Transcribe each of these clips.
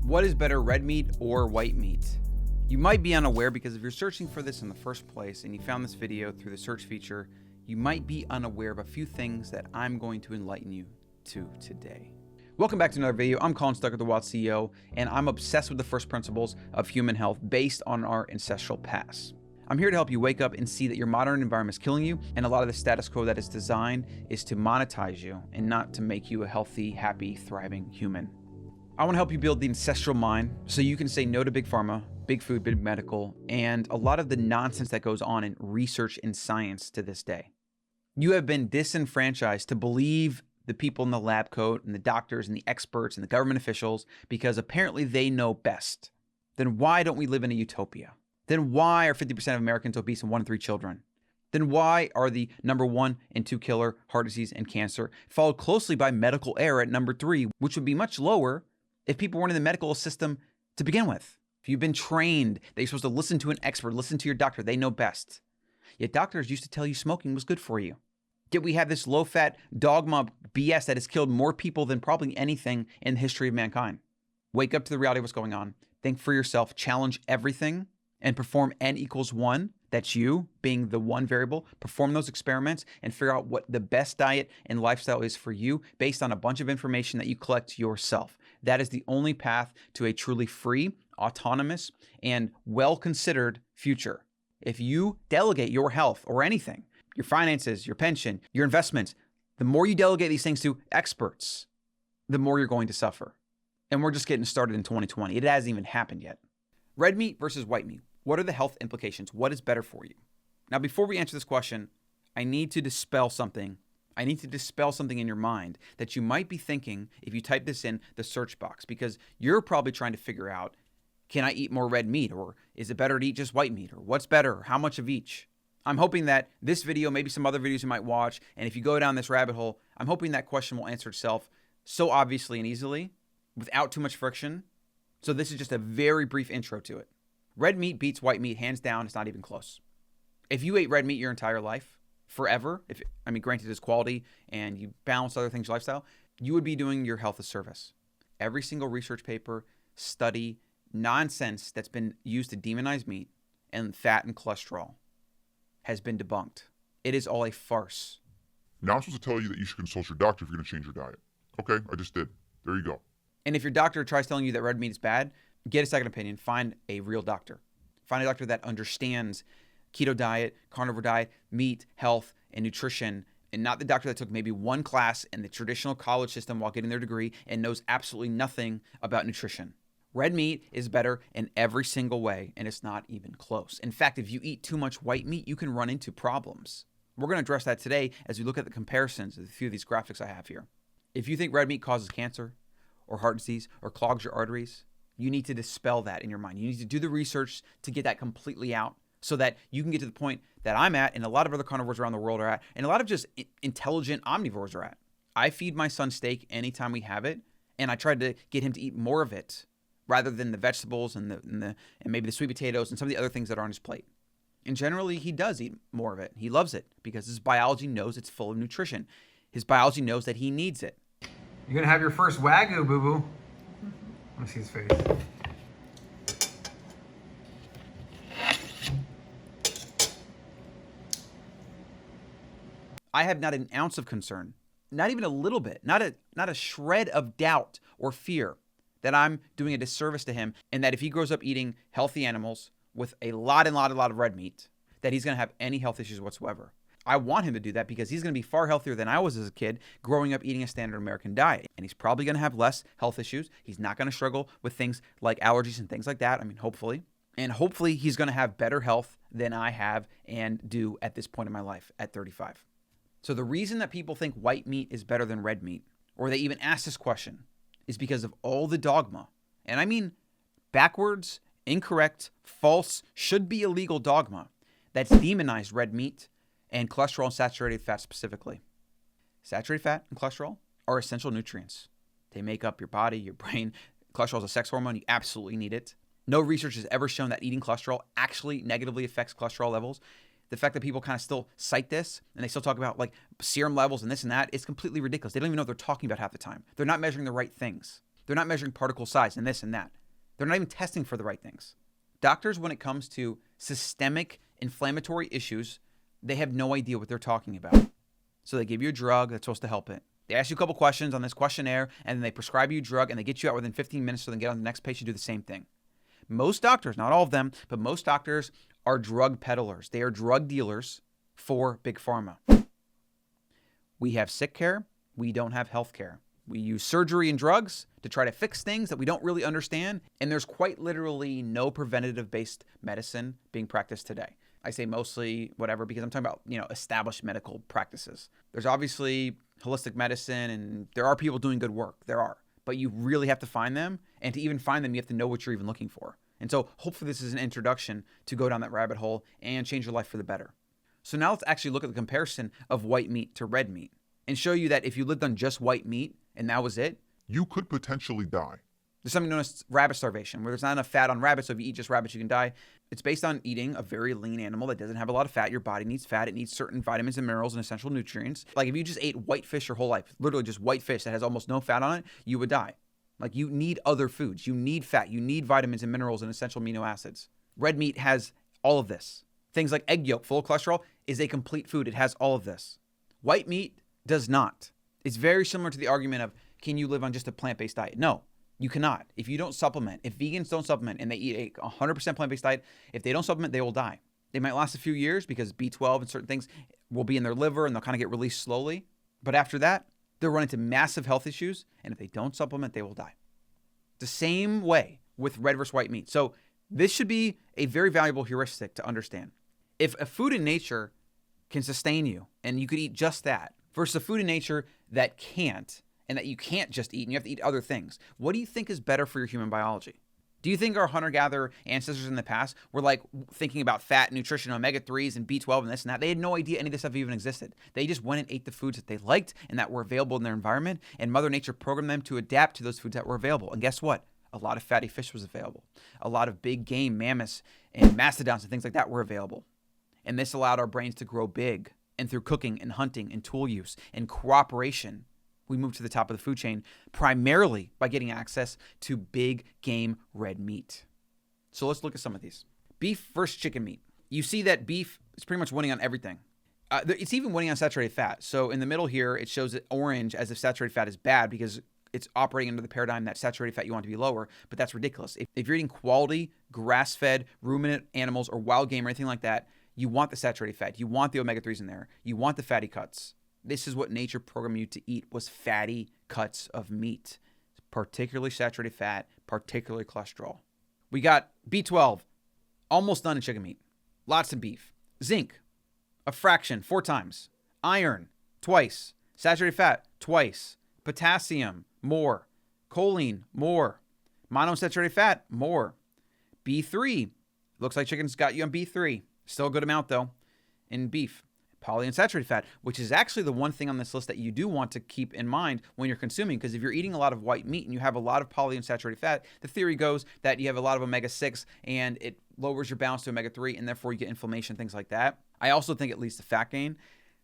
What is better, red meat or white meat? You might be unaware because if you're searching for this in the first place and you found this video through the search feature, you might be unaware of a few things that I'm going to enlighten you to today. Welcome back to another video. I'm Colin, the Wild CEO, and I'm obsessed with the first principles of human health based on our ancestral past. I'm here to help you wake up and see that your modern environment is killing you, and a lot of the status quo that is designed is to monetize you and not to make you a healthy, happy, thriving human. I want to help you build the ancestral mind so you can say no to big pharma, big food, big medical, and a lot of the nonsense that goes on in research and science to this day. You have been disenfranchised to believe the people in the lab coat and the doctors and the experts and the government officials because apparently they know best. Then why don't we live in a utopia? Then why are 50% of Americans obese and 1 in 3 children? Then why are the number 1 and 2 killer heart disease and cancer followed closely by medical error at number 3, which would be much lower if people weren't in the medical system to begin with? If you've been trained that you're supposed to listen to an expert, listen to your doctor, they know best. Yet doctors used to tell you smoking was good for you. Yet we have this low-fat dogma BS that has killed more people than probably anything in the history of mankind. Wake up to the reality of what's going on. Think for yourself, challenge everything, and perform N=1. That's you being the one variable. Perform those experiments and figure out what the best diet and lifestyle is for you based on a bunch of information that you collect yourself. That is the only path to a truly free, autonomous, and well-considered future. If you delegate your health or anything, your finances, your pension, your investments, the more you delegate these things to experts, the more you're going to suffer. And we're just getting started in 2020. It hasn't even happened yet. Red meat versus white meat. What are the health implications? What is better for you? Now, before we answer this question, I need to dispel something. I need to dispel something in your mind that you might be thinking if you type this in the search box, because you're probably trying to figure out, can I eat more red meat, or is it better to eat just white meat, or what's better, or how much of each? I'm hoping that this video, maybe some other videos you might watch, and if you go down this rabbit hole, I'm hoping that question will answer itself so obviously and easily without too much friction. So this is just a very brief intro to it. Red meat beats white meat, hands down. It's not even close. If you ate red meat your entire life, forever, granted it's quality and you balance other things, lifestyle, you would be doing your health a service. Every single research paper, study, nonsense that's been used to demonize meat and fat and cholesterol has been debunked. It is all a farce. Now I'm supposed to tell you that you should consult your doctor if you're going to change your diet. Okay, I just did. There you go. And if your doctor tries telling you that red meat is bad, get a second opinion. Find a real doctor. Find a doctor that understands keto diet, carnivore diet, meat, health, and nutrition, and not the doctor that took maybe one class in the traditional college system while getting their degree and knows absolutely nothing about nutrition. Red meat is better in every single way, and it's not even close. In fact, if you eat too much white meat, you can run into problems. We're going to address that today as we look at the comparisons of a few of these graphics I have here. If you think red meat causes cancer or heart disease or clogs your arteries, you need to dispel that in your mind. You need to do the research to get that completely out so that you can get to the point that I'm at and a lot of other carnivores around the world are at, and a lot of just intelligent omnivores are at. I feed my son steak anytime we have it, and I try to get him to eat more of it rather than the vegetables and maybe the sweet potatoes and some of the other things that are on his plate. And generally, he does eat more of it. He loves it because his biology knows it's full of nutrition. His biology knows that he needs it. You're going to have your first Wagyu, boo-boo. Let me see his face. I have not an ounce of concern, not even a little bit, not a shred of doubt or fear that I'm doing a disservice to him, and that if he grows up eating healthy animals with a lot of red meat, that he's going to have any health issues whatsoever. I want him to do that because he's going to be far healthier than I was as a kid growing up eating a standard American diet. And he's probably going to have less health issues. He's not going to struggle with things like allergies and things like that. Hopefully. And hopefully he's going to have better health than I have and do at this point in my life at 35. So the reason that people think white meat is better than red meat, or they even ask this question, is because of all the dogma. And I mean backwards, incorrect, false, should be illegal dogma that's demonized red meat and cholesterol and saturated fat specifically. Saturated fat and cholesterol are essential nutrients. They make up your body, your brain. Cholesterol is a sex hormone. You absolutely need it. No research has ever shown that eating cholesterol actually negatively affects cholesterol levels. The fact that people kind of still cite this and they still talk about like serum levels and this and that, it's completely ridiculous. They don't even know what they're talking about half the time. They're not measuring the right things. They're not measuring particle size and this and that. They're not even testing for the right things. Doctors, when it comes to systemic inflammatory issues, they have no idea what they're talking about. So they give you a drug that's supposed to help it. They ask you a couple questions on this questionnaire, and then they prescribe you a drug, and they get you out within 15 minutes so they can get on the next patient and do the same thing. Most doctors, not all of them, but most doctors are drug peddlers. They are drug dealers for big pharma. We have sick care. We don't have health care. We use surgery and drugs to try to fix things that we don't really understand. And there's quite literally no preventative-based medicine being practiced today. I say mostly whatever because I'm talking about, established medical practices. There's obviously holistic medicine and there are people doing good work. There are. But you really have to find them. And to even find them, you have to know what you're even looking for. And so hopefully this is an introduction to go down that rabbit hole and change your life for the better. So now let's actually look at the comparison of white meat to red meat and show you that if you lived on just white meat and that was it, You could potentially die. there's something known as rabbit starvation, where there's not enough fat on rabbits, so if you eat just rabbits, you can die. It's based on eating a very lean animal that doesn't have a lot of fat. Your body needs fat. It needs certain vitamins and minerals and essential nutrients. Like if you just ate white fish your whole life, literally just white fish that has almost no fat on it, you would die. Like you need other foods. You need fat. You need vitamins and minerals and essential amino acids. Red meat has all of this. Things like egg yolk, full of cholesterol, is a complete food. It has all of this. White meat does not. It's very similar to the argument of, can you live on just a plant-based diet? No, you cannot. If you don't supplement, if vegans don't supplement and they eat a 100% plant-based diet, if they don't supplement, they will die. They might last a few years because B12 and certain things will be in their liver and they'll kind of get released slowly. But after that, they'll run into massive health issues. And if they don't supplement, they will die. The same way with red versus white meat. So this should be a very valuable heuristic to understand. If a food in nature can sustain you and you could eat just that versus a food in nature that can't, and that you can't just eat and you have to eat other things, what do you think is better for your human biology? Do you think our hunter-gatherer ancestors in the past were like thinking about fat, nutrition, omega-3s, and B12 and this and that? They had no idea any of this stuff even existed. They just went and ate the foods that they liked and that were available in their environment, and Mother Nature programmed them to adapt to those foods that were available. And guess what? A lot of fatty fish was available. A lot of big game, mammoths, and mastodons and things like that were available. And this allowed our brains to grow big. And through cooking and hunting and tool use and cooperation, we moved to the top of the food chain primarily by getting access to big game red meat. So let's look at some of these. Beef versus chicken meat. You see that beef is pretty much winning on everything. It's even winning on saturated fat. So in the middle here, it shows it orange as if saturated fat is bad because it's operating under the paradigm that saturated fat you want to be lower, but that's ridiculous. If you're eating quality, grass-fed, ruminant animals or wild game or anything like that, you want the saturated fat. You want the omega-3s in there. You want the fatty cuts. This is what nature programmed you to eat, was fatty cuts of meat, particularly saturated fat, particularly cholesterol. We got B12, almost none in chicken meat. Lots in beef. Zinc, a fraction, 4 times. Iron, twice. Saturated fat, twice. Potassium, more. Choline, more. Monounsaturated fat, more. B3, looks like chicken's got you on B3. Still a good amount, though, in beef. Polyunsaturated fat, which is actually the one thing on this list that you do want to keep in mind when you're consuming, because if you're eating a lot of white meat and you have a lot of polyunsaturated fat, the theory goes that you have a lot of omega-6 and it lowers your balance to omega-3 and therefore you get inflammation, things like that. I also think it leads to fat gain.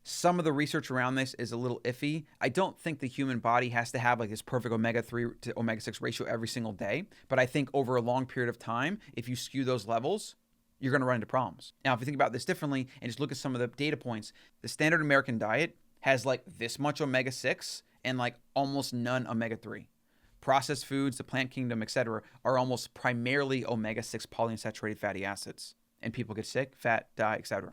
Some of the research around this is a little iffy. I don't think the human body has to have like this perfect omega-3 to omega-6 ratio every single day, but I think over a long period of time, if you skew those levels, you're going to run into problems. Now, if you think about this differently and just look at some of the data points, the standard American diet has like this much omega-6 and like almost none omega-3. Processed foods, the plant kingdom, etc., are almost primarily omega-6 polyunsaturated fatty acids. And people get sick, fat, die, etc.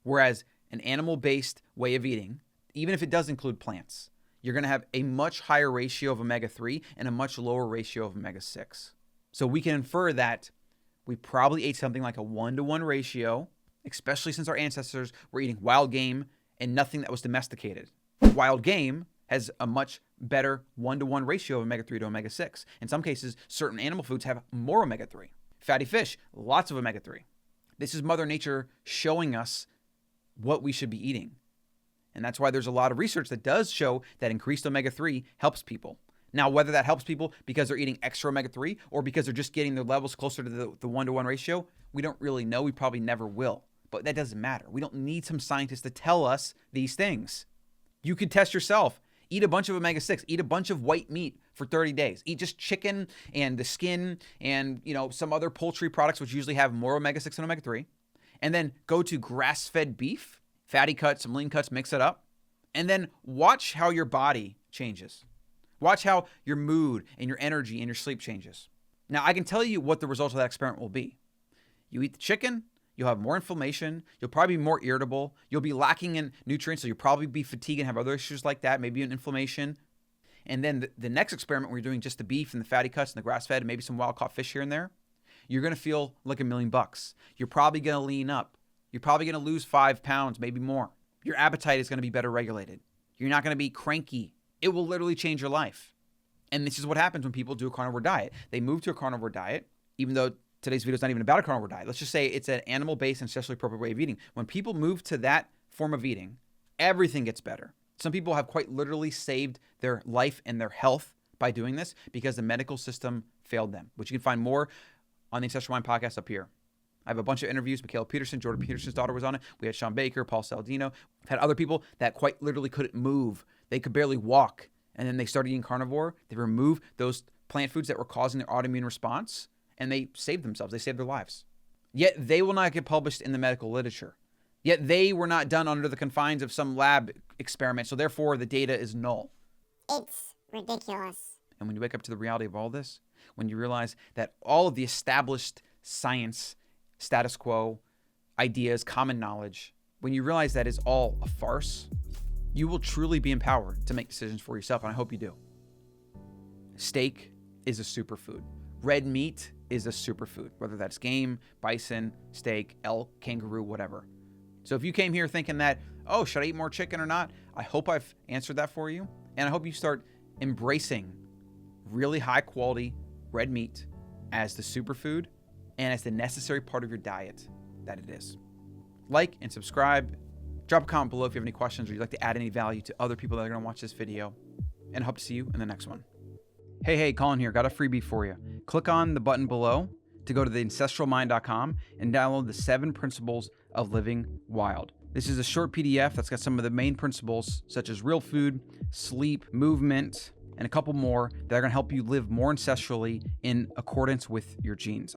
Whereas an animal-based way of eating, even if it does include plants, you're going to have a much higher ratio of omega-3 and a much lower ratio of omega-6. So we can infer that we probably ate something like a 1-to-1 ratio, especially since our ancestors were eating wild game and nothing that was domesticated. Wild game has a much better 1-to-1 ratio of omega-3 to omega-6. In some cases, certain animal foods have more omega-3. Fatty fish, lots of omega-3. This is Mother Nature showing us what we should be eating. And that's why there's a lot of research that does show that increased omega-3 helps people. Now, whether that helps people because they're eating extra omega-3 or because they're just getting their levels closer to the 1-to-1 ratio, we don't really know. We probably never will. But that doesn't matter. We don't need some scientist to tell us these things. You could test yourself. Eat a bunch of omega-6. Eat a bunch of white meat for 30 days. Eat just chicken and the skin and, some other poultry products, which usually have more omega-6 and omega-3. And then go to grass-fed beef, fatty cuts, some lean cuts, mix it up. And then watch how your body changes. Watch how your mood and your energy and your sleep changes. Now, I can tell you what the results of that experiment will be. You eat the chicken, you'll have more inflammation, you'll probably be more irritable, you'll be lacking in nutrients, so you'll probably be fatigued and have other issues like that, maybe an inflammation. And then the next experiment where you're doing just the beef and the fatty cuts and the grass-fed and maybe some wild-caught fish here and there, you're going to feel like $1 million. You're probably going to lean up. You're probably going to lose 5 pounds, maybe more. Your appetite is going to be better regulated. You're not going to be cranky. It will literally change your life. And this is what happens when people do a carnivore diet. They move to a carnivore diet, even though today's video is not even about a carnivore diet. Let's just say it's an animal-based and ancestrally appropriate way of eating. When people move to that form of eating, everything gets better. Some people have quite literally saved their life and their health by doing this because the medical system failed them, which you can find more on the Ancestral Mind podcast up here. I have a bunch of interviews. Michaela Peterson, Jordan Peterson's daughter, was on it. We had Sean Baker, Paul Saldino. We've had other people that quite literally couldn't move. They could barely walk. And then they started eating carnivore. They removed those plant foods that were causing their autoimmune response, and they saved themselves. They saved their lives. Yet they will not get published in the medical literature. Yet they were not done under the confines of some lab experiment. So therefore, the data is null. It's ridiculous. And when you wake up to the reality of all this, when you realize that all of the established science, status quo, ideas, common knowledge, when you realize that is all a farce, you will truly be empowered to make decisions for yourself, and I hope you do. Steak is a superfood. Red meat is a superfood, whether that's game, bison, steak, elk, kangaroo, whatever. So if you came here thinking that, oh, should I eat more chicken or not? I hope I've answered that for you, and I hope you start embracing really high quality red meat as the superfood and as the necessary part of your diet that it is. Like and subscribe. Drop a comment below if you have any questions or you'd like to add any value to other people that are going to watch this video. And I hope to see you in the next one. Hey, Colin here. Got a freebie for you. Click on the button below to go to the ancestralmind.com and download the 7 Principles of Living Wild. This is a short PDF that's got some of the main principles such as real food, sleep, movement, and a couple more that are going to help you live more ancestrally in accordance with your genes.